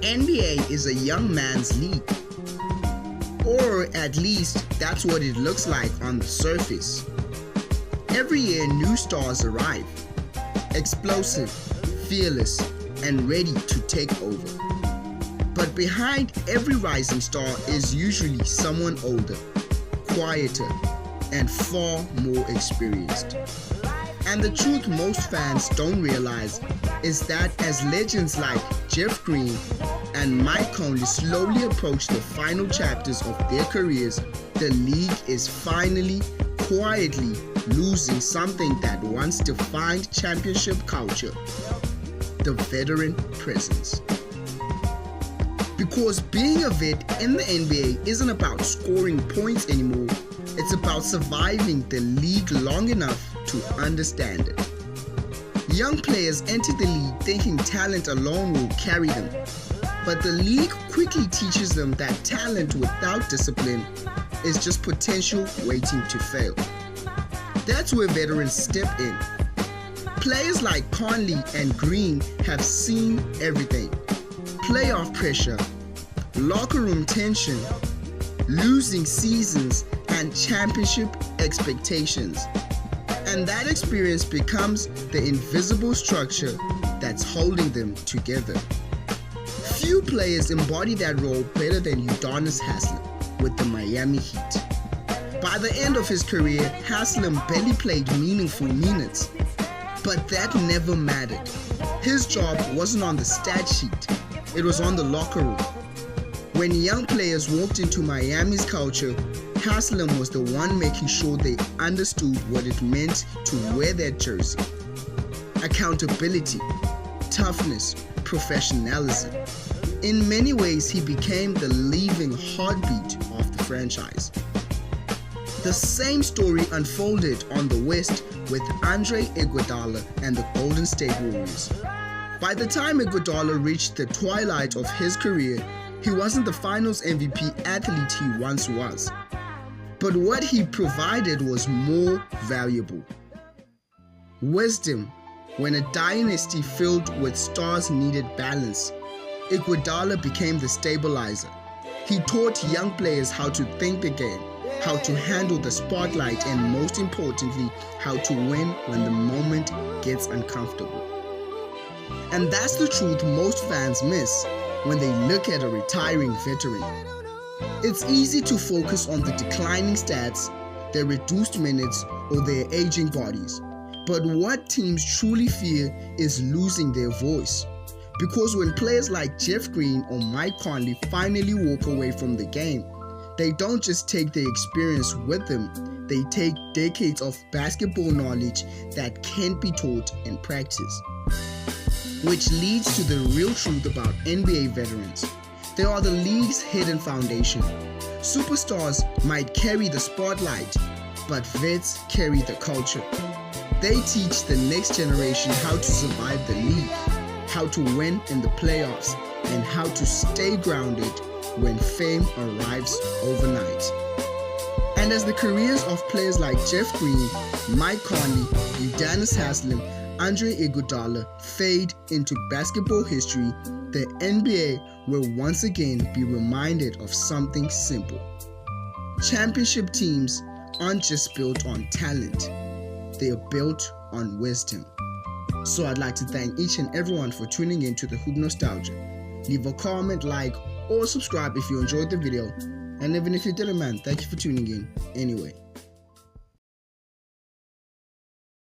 NBA is a young man's league. Or at least that's what it looks like on the surface. Every year new stars arrive, explosive, fearless, and ready to take over. But behind every rising star is usually someone older, quieter, and far more experienced. And the truth most fans don't realize is that as legends like Jeff Green and Mike Conley slowly approach the final chapters of their careers, the league is finally, quietly losing something that once defined championship culture: the veteran presence. Because being a vet in the NBA isn't about scoring points anymore, it's about surviving the league long enough to understand it. Young players enter the league thinking talent alone will carry them, but the league quickly teaches them that talent without discipline is just potential waiting to fail. That's where veterans step in. Players like Conley and Green have seen everything: playoff pressure, locker room tension, losing seasons, and championship expectations. And that experience becomes the invisible structure that's holding them together. Few players embody that role better than Udonis Haslem with the Miami Heat. By the end of his career, Haslem barely played meaningful minutes, but that never mattered. His job wasn't on the stat sheet, it was on the locker room. When young players walked into Miami's culture, Haslem was the one making sure they understood what it meant to wear that jersey. Accountability, toughness, professionalism. In many ways, he became the living heartbeat of the franchise. The same story unfolded on the West with Iguodala and the Golden State Warriors. By the time Iguodala reached the twilight of his career, he wasn't the Finals MVP athlete he once was. But what he provided was more valuable. Wisdom. When a dynasty filled with stars needed balance, Iguodala became the stabilizer. He taught young players how to think the game, how to handle the spotlight, and most importantly, how to win when the moment gets uncomfortable. And that's the truth most fans miss when they look at a retiring veteran. It's easy to focus on the declining stats, their reduced minutes, or their aging bodies. But what teams truly fear is losing their voice. Because when players like Jeff Green or Mike Conley finally walk away from the game, they don't just take their experience with them, they take decades of basketball knowledge that can't be taught in practice. Which leads to the real truth about NBA veterans. They are the league's hidden foundation. Superstars might carry the spotlight, but vets carry the culture. They teach the next generation how to survive the league, how to win in the playoffs, and how to stay grounded when fame arrives overnight. And as the careers of players like Jeff Green, Mike Conley, Udonis Haslem, Iguodala fade into basketball history, the NBA will once again be reminded of something simple. Championship teams aren't just built on talent, they are built on wisdom. So I'd like to thank each and everyone for tuning in to the Hoop Nostalgia. Leave a comment, like, or subscribe if you enjoyed the video. And even if you didn't, man, thank you for tuning in anyway.